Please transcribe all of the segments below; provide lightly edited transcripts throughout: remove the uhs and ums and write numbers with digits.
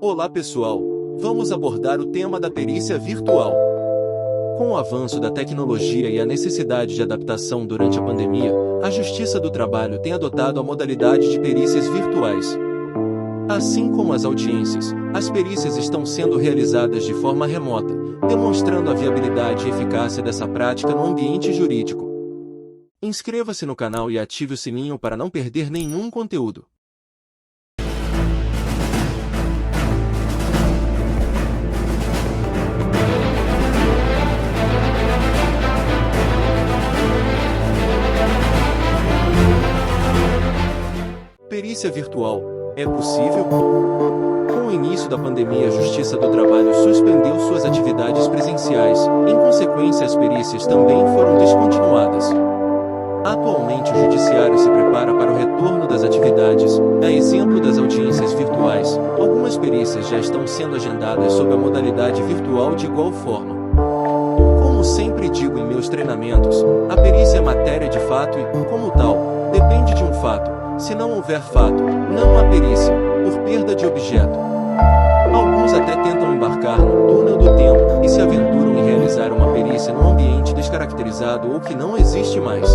Olá pessoal, vamos abordar o tema da perícia virtual. Com o avanço da tecnologia e a necessidade de adaptação durante a pandemia, a Justiça do Trabalho tem adotado a modalidade de perícias virtuais. Assim como as audiências, as perícias estão sendo realizadas de forma remota, demonstrando a viabilidade e eficácia dessa prática no ambiente jurídico. Inscreva-se no canal e ative o sininho para não perder nenhum conteúdo. Perícia virtual é possível? Com o início da pandemia, a Justiça do Trabalho suspendeu suas atividades presenciais, em consequência, as perícias também foram descontinuadas. Atualmente, o Judiciário se prepara para o retorno das atividades, a exemplo das audiências virtuais. Algumas perícias já estão sendo agendadas sob a modalidade virtual de igual forma. Como sempre digo em meus treinamentos, a perícia é matéria de fato e, como tal, depende de um fato. Se não houver fato, não há perícia, por perda de objeto. Alguns até tentam embarcar no túnel do tempo e se aventuram em realizar uma perícia num ambiente descaracterizado ou que não existe mais.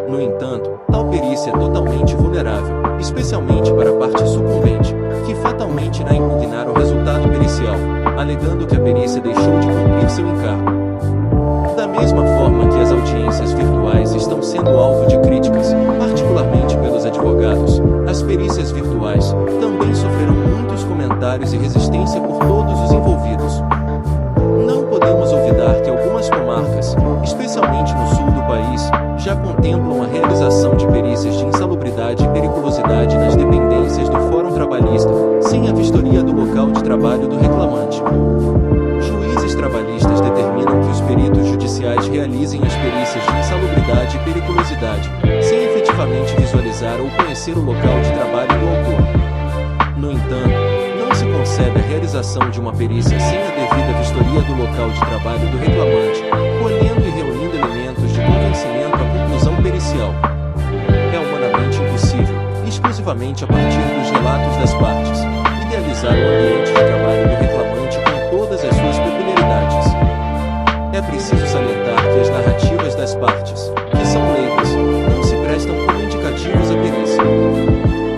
No entanto, tal perícia é totalmente vulnerável, especialmente para a parte sucumbente, que fatalmente irá impugnar o resultado pericial, alegando que a perícia deixou de cumprir seu encargo. Da mesma forma que as audiências virtuais estão sendo alvo de críticas, particularmente pelos advogados, as perícias virtuais também sofrerão muitos comentários e resistência por todos os envolvidos. Não podemos olvidar que algumas comarcas, especialmente no sul do país, já contemplam a realização de perícias de insalubridade e periculosidade nas dependências do Fórum Trabalhista, sem a vistoria do local de trabalho do reclamante. Juízes trabalhistas determinam que os peritos judiciais realizem as perícias de insalubridade e periculosidade, sem efetivamente visualizar ou conhecer o local de trabalho do autor. No entanto, não se concebe a realização de uma perícia sem a devida vistoria do local de trabalho do reclamante, colhendo e reunindo elementos de convencimento à conclusão pericial. É humanamente impossível, exclusivamente a partir dos relatos das partes, idealizar o ambiente de trabalho do reclamante com todas as suas peculiaridades. É preciso salientar que as narrativas das partes, que são leigas, não se prestam como indicativos à perícia.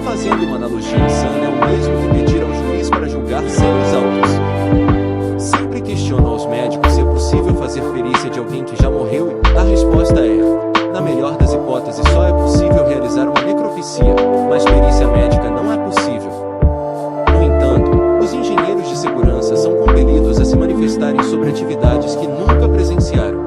Fazendo uma analogia insana, é o mesmo que pedir ao juiz para julgar sem os autos. Sempre questiono aos médicos se é possível fazer perícia de alguém que já morreu e a resposta é: na melhor das hipóteses, só é possível realizar uma necropsia, mas perícia médica não é possível. No entanto, os engenheiros de segurança são compelidos a se manifestarem sobre atividades que nunca presenciaram.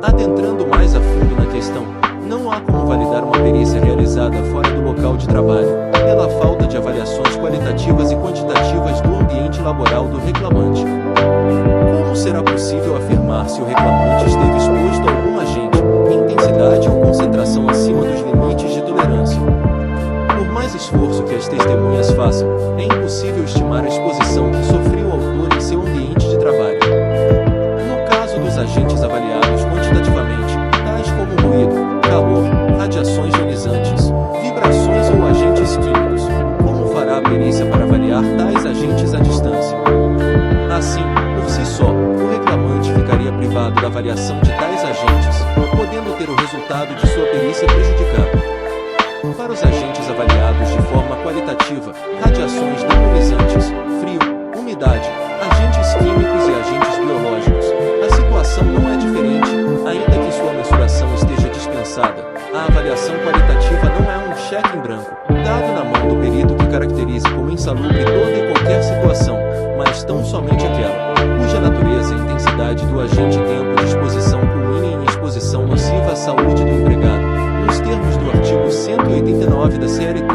Adentrando mais a fundo na questão, não há como validar uma perícia realizada fora do local de trabalho, pela falta de avaliações qualitativas e quantitativas do ambiente laboral do reclamante. Como será possível afirmar se o reclamante esteve exposto a algum agente, intensidade ou concentração acima dos limites de tolerância? Por mais esforço que as testemunhas façam, é impossível estimar a exposição que sofreu o autor em seu ambiente de trabalho. No caso dos agentes avaliados quantitativamente, tais como ruído, calor, radiações ionizantes, vibrações ou agentes químicos, como fará a perícia para avaliar tais agentes à distância? Assim, por si só, o reclamante ficaria privado da avaliação de tais agentes, podendo ter o resultado de sua perícia prejudicado. Para os agentes avaliados de forma qualitativa, radiações não ionizantes, frio, umidade, agentes químicos e agentes biológicos, a situação não é diferente, ainda que sua mensuração esteja dispensada. A avaliação qualitativa não é um cheque em branco, dado na mão do perito que caracterize como insalubre toda e qualquer situação, mas tão somente aquela, cuja natureza e intensidade do agente e tempo de exposição culminem em exposição nociva à saúde do empregado, nos termos do artigo 189 da CLT.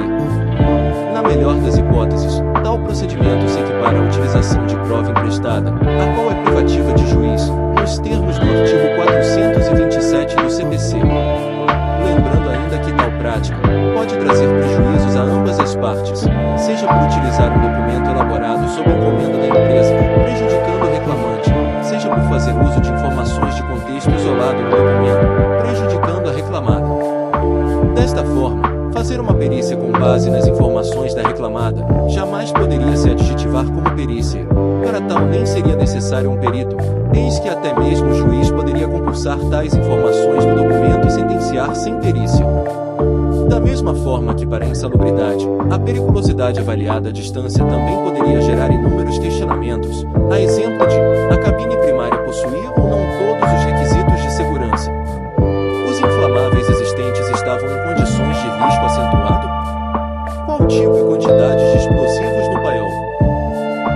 Na melhor das hipóteses, tal procedimento se equipara à utilização de prova emprestada, a qual é privativa de juiz, nos termos do artigo 427 do CPC. Lembrando ainda que tal prática pode trazer prejuízos a ambas as partes, seja por utilizar um documento elaborado sob encomenda da empresa, prejudicando o reclamante, seja por fazer uso de informações de contexto isolado no documento, prejudicando a reclamada. Desta forma, fazer uma perícia com base nas informações da reclamada jamais poderia se adicionar adjetivar como perícia. Para tal nem seria necessário um perito, eis que até mesmo o juiz poderia concursar tais informações no documento e sentenciar sem perícia. Da mesma forma que para a insalubridade, a periculosidade avaliada à distância também poderia gerar inúmeros questionamentos, a exemplo de: a cabine primária possuía ou não todos os requisitos de segurança? Os inflamáveis existentes estavam em condições de risco acentuado? Qual tipo e quantidade de explosivos no paiol?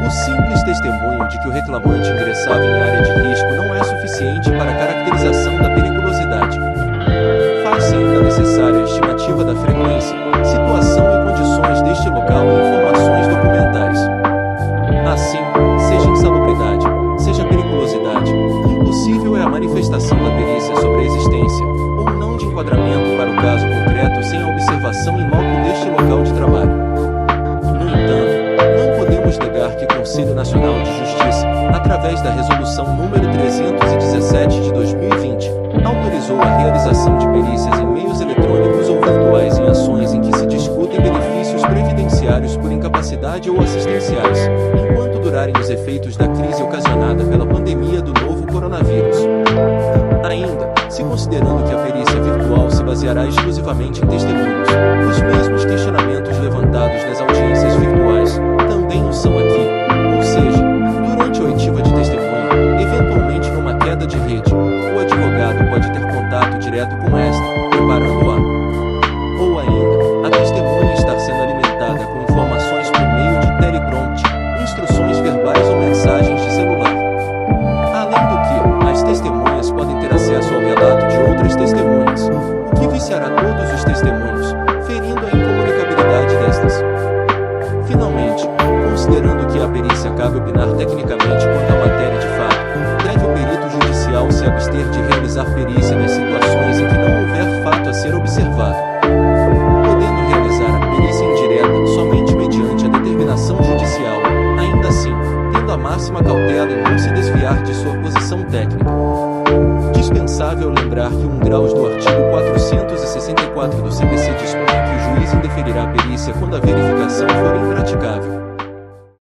O simples testemunho de que o reclamante ingressava em área de risco não é suficiente para a caracterização da periculosidade. Faz-se ainda necessária a estimativa da frequência, situação e condições deste local e informações documentais. Assim, seja insalubridade, seja periculosidade, impossível é a manifestação da perícia sobre a existência ou não de enquadramento para o caso concreto sem a observação em loco deste local de trabalho. No entanto, não podemos negar que o Conselho Nacional de Justiça, através da Resolução nº 317 de 2020, autorizou a realização de perícias em meios eletrônicos ou virtuais em ações em que se discutem benefícios previdenciários por incapacidade ou assistenciais, enquanto durarem os efeitos da crise ocasionada pela pandemia do novo coronavírus. Ainda, se considerando que a perícia virtual se baseará exclusivamente em testemunhos, os mesmos questionamentos levantados nas audiências virtuais também o são aqui, ou seja, durante a oitiva de testemunha, eventualmente numa queda de rede, o advogado pode ter contato direto com esta, preparando-a. Ou ainda, a testemunha estar sendo alimentada com informações por meio de teleprompter, instruções verbais ou mensagens de celular. Além do que, as testemunhas podem ter acesso ao relato de outras testemunhas, o que viciará todos os testemunhos, ferindo a incomunicabilidade destas. Finalmente, considerando que a perícia cabe opinar tecnicamente quanto à matéria de fato, deve o perito judicial se abster de realizar perícia nas situações em que não houver fato a ser observado, podendo realizar a perícia indireta somente mediante a determinação judicial, ainda assim, tendo a máxima cautela em não se desviar de sua posição técnica. Dispensável lembrar que 1 graus do artigo 464 do CPC dispõe que o juiz indeferirá a perícia quando a verificação for impraticável.